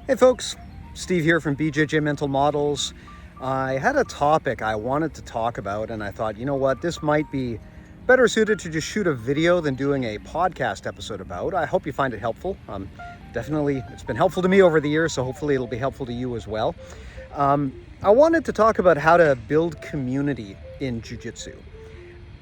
Hey folks, Steve here from BJJ Mental Models. I had a topic I wanted to talk about and I thought, you know what, this might be better suited to just shoot a video than doing a podcast episode about. I hope you find it helpful. Definitely, it's been helpful to me over the years, so hopefully it'll be helpful to you as well. I wanted to talk about how to build community in Jiu-Jitsu.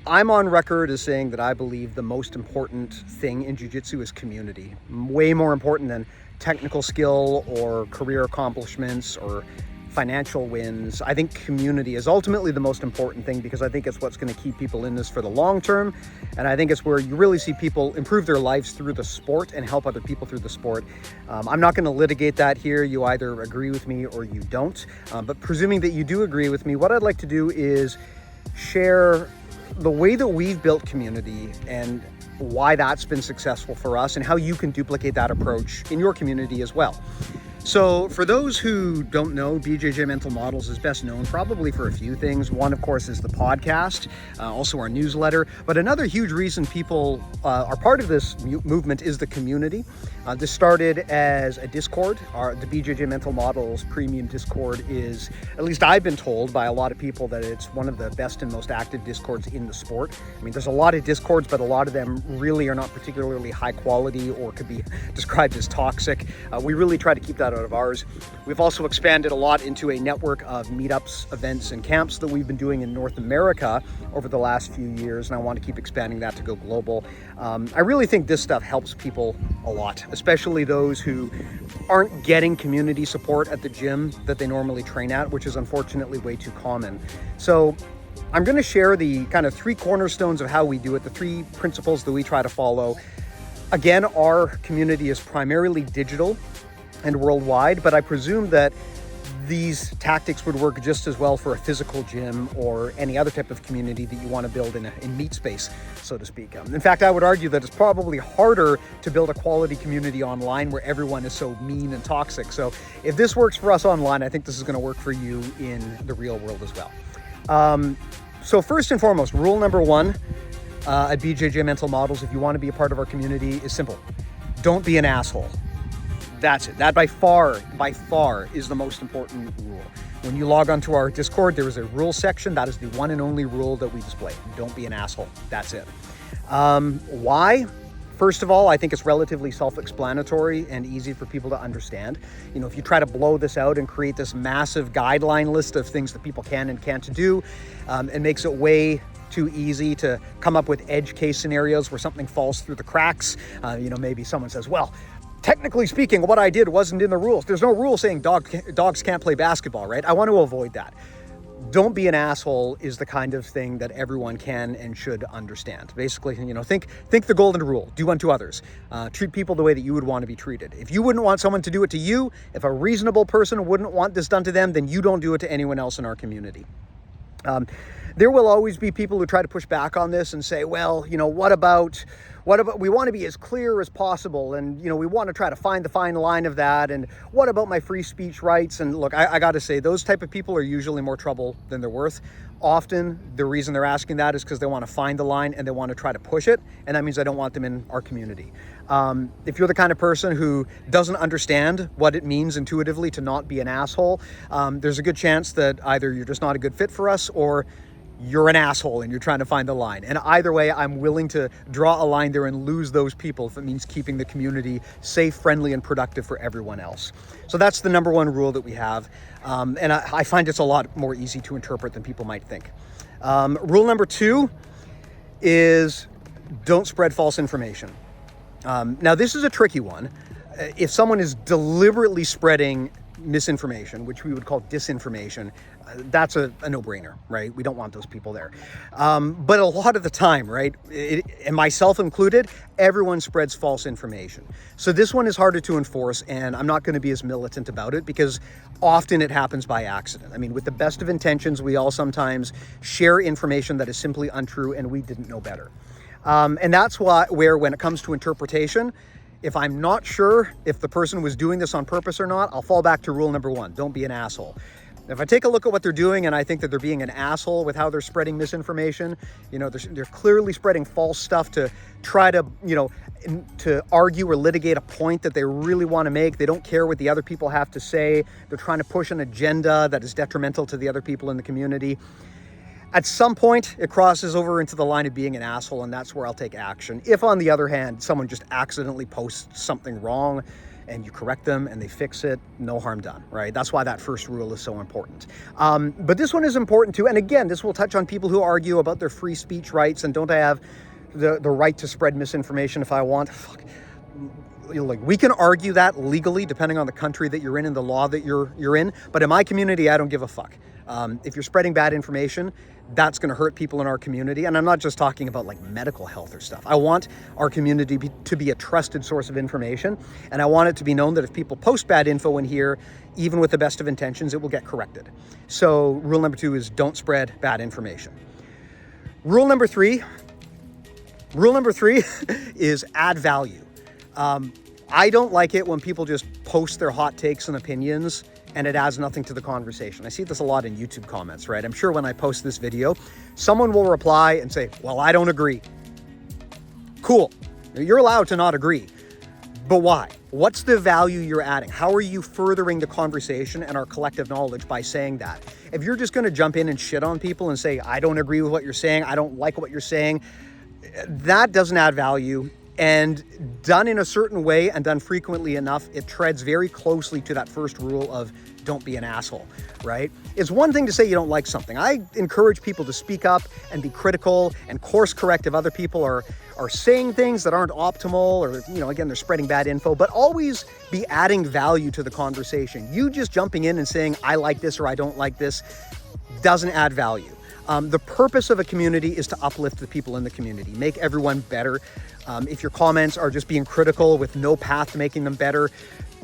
I'm on record as saying that I believe the most important thing in Jiu-Jitsu is community. Way more important than technical skill or career accomplishments or financial wins. I think community is ultimately the most important thing because I think it's what's going to keep people in this for the long term. And I think it's where you really see people improve their lives through the sport and help other people through the sport. I'm not going to litigate that here. You either agree with me or you don't. But presuming that you do agree with me, what I'd like to do is share the way that we've built community and why that's been successful for us and how you can duplicate that approach in your community as well. So for those who don't know, BJJ Mental Models is best known probably for a few things. One, of course, is the podcast, also our newsletter. But another huge reason people are part of this movement is the community. This started as a Discord. The BJJ Mental Models premium Discord is, at least I've been told by a lot of people, that it's one of the best and most active Discords in the sport. I mean, there's a lot of Discords, but a lot of them really are not particularly high quality or could be described as toxic. We really try to keep that out of ours. We've also expanded a lot into a network of meetups, events, and camps that we've been doing in North America over the last few years, and I want to keep expanding that to go global. I really think this stuff helps people a lot, especially those who aren't getting community support at the gym that they normally train at, which is unfortunately way too common. So I'm going to share the kind of three cornerstones of how we do it, the three principles that we try to follow. Again, our community is primarily digital and worldwide, but I presume that these tactics would work just as well for a physical gym or any other type of community that you want to build in meat space, so to speak. In fact, I would argue that it's probably harder to build a quality community online where everyone is so mean and toxic. So if this works for us online, I think this is going to work for you in the real world as well. So first and foremost, rule number one at BJJ Mental Models, if you want to be a part of our community, is simple. Don't be an asshole. That's it. That by far is the most important rule. When you log onto our Discord, there is a rule section. That is the one and only rule that we display. Don't be an asshole. That's it. Why? First of all, I think it's relatively self-explanatory and easy for people to understand. You know, if you try to blow this out and create this massive guideline list of things that people can and can't do, it makes it way too easy to come up with edge case scenarios where something falls through the cracks. Maybe someone says, well, technically speaking, what I did wasn't in the rules. There's no rule saying dogs can't play basketball, right? I want to avoid that. Don't be an asshole is the kind of thing that everyone can and should understand. Basically, think the golden rule. Do unto others. Treat people the way that you would want to be treated. If you wouldn't want someone to do it to you, if a reasonable person wouldn't want this done to them, then you don't do it to anyone else in our community. There will always be people who try to push back on this and say, well, what about we want to be as clear as possible, and we want to try to find the fine line of that, and what about my free speech rights? And look, I got to say, those type of people are usually more trouble than they're worth. Often the reason they're asking that is because they want to find the line and they want to try to push it, and that means I don't want them in our community. If you're the kind of person who doesn't understand what it means intuitively to not be an asshole, there's a good chance that either you're just not a good fit for us, or you're an asshole and you're trying to find the line. And either way, I'm willing to draw a line there and lose those people if it means keeping the community safe, friendly, and productive for everyone else. So that's the number one rule that we have. And I find it's a lot more easy to interpret than people might think. Rule number two is don't spread false information. Now, this is a tricky one. If someone is deliberately spreading misinformation, which we would call disinformation, that's a no-brainer, right? We don't want those people there. But a lot of the time, right, and myself included, everyone spreads false information. So this one is harder to enforce, and I'm not going to be as militant about it because often it happens by accident. I mean, with the best of intentions, we all sometimes share information that is simply untrue and we didn't know better. And that's where when it comes to interpretation, if I'm not sure if the person was doing this on purpose or not, I'll fall back to rule number one. Don't be an asshole. If I take a look at what they're doing and I think that they're being an asshole with how they're spreading misinformation, they're clearly spreading false stuff to try to, to argue or litigate a point that they really want to make. They don't care what the other people have to say. They're trying to push an agenda that is detrimental to the other people in the community. At some point, it crosses over into the line of being an asshole, and that's where I'll take action. If, on the other hand, someone just accidentally posts something wrong and you correct them and they fix it, no harm done, right? That's why that first rule is so important. But this one is important too. And again, this will touch on people who argue about their free speech rights and don't I have the right to spread misinformation if I want. We can argue that legally depending on the country that you're in and the law that you're in. But in my community, I don't give a fuck. If you're spreading bad information, that's going to hurt people in our community. And I'm not just talking about like medical health or stuff. I want our community to be a trusted source of information. And I want it to be known that if people post bad info in here, even with the best of intentions, it will get corrected. So rule number 2 is don't spread bad information. Rule number three is add value. I don't like it when people just post their hot takes and opinions and it adds nothing to the conversation. I see this a lot in YouTube comments, right? I'm sure when I post this video, someone will reply and say, well, I don't agree. Cool. You're allowed to not agree. But why? What's the value you're adding? How are you furthering the conversation and our collective knowledge by saying that? If you're just going to jump in and shit on people and say, I don't agree with what you're saying, I don't like what you're saying, that doesn't add value. And done in a certain way and done frequently enough, it treads very closely to that first rule of don't be an asshole, right? It's one thing to say you don't like something. I encourage people to speak up and be critical and course correct if other people are saying things that aren't optimal or, again, they're spreading bad info, but always be adding value to the conversation. You just jumping in and saying, I like this or I don't like this doesn't add value. The purpose of a community is to uplift the people in the community, make everyone better. If your comments are just being critical with no path to making them better,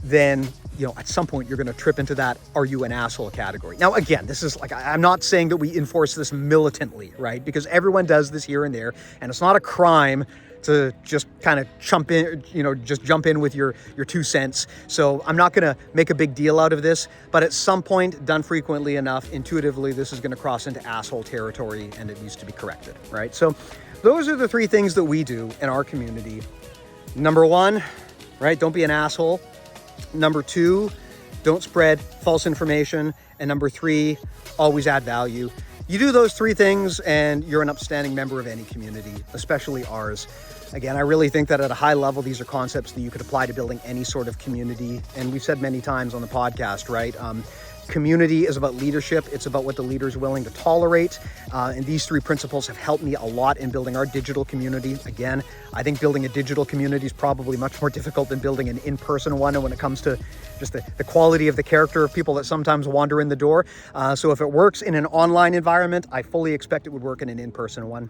then, at some point you're going to trip into that, are you an asshole category. Now, again, this is I'm not saying that we enforce this militantly, right? Because everyone does this here and there, and it's not a crime to just kind of jump in with your 2 cents. So I'm not going to make a big deal out of this, but at some point, done frequently enough, intuitively, this is going to cross into asshole territory and it needs to be corrected, right? So those are the 3 things that we do in our community. Number 1, right? Don't be an asshole. Number 2, don't spread false information. And number 3, always add value. You do those 3 things and you're an upstanding member of any community, especially ours. Again, I really think that at a high level, these are concepts that you could apply to building any sort of community. And we've said many times on the podcast, right? Community is about leadership. It's about what the leader is willing to tolerate. And these 3 principles have helped me a lot in building our digital community. Again, I think building a digital community is probably much more difficult than building an in-person one. And when it comes to just the quality of the character of people that sometimes wander in the door. So if it works in an online environment, I fully expect it would work in an in-person one.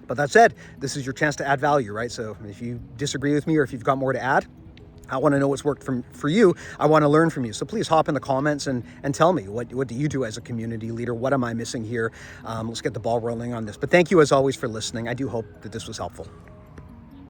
But that said, this is your chance to add value, right? So if you disagree with me or if you've got more to add, I want to know what's worked for you. I want to learn from you. So please hop in the comments and tell me, what do you do as a community leader? What am I missing here? Let's get the ball rolling on this. But thank you as always for listening. I do hope that this was helpful.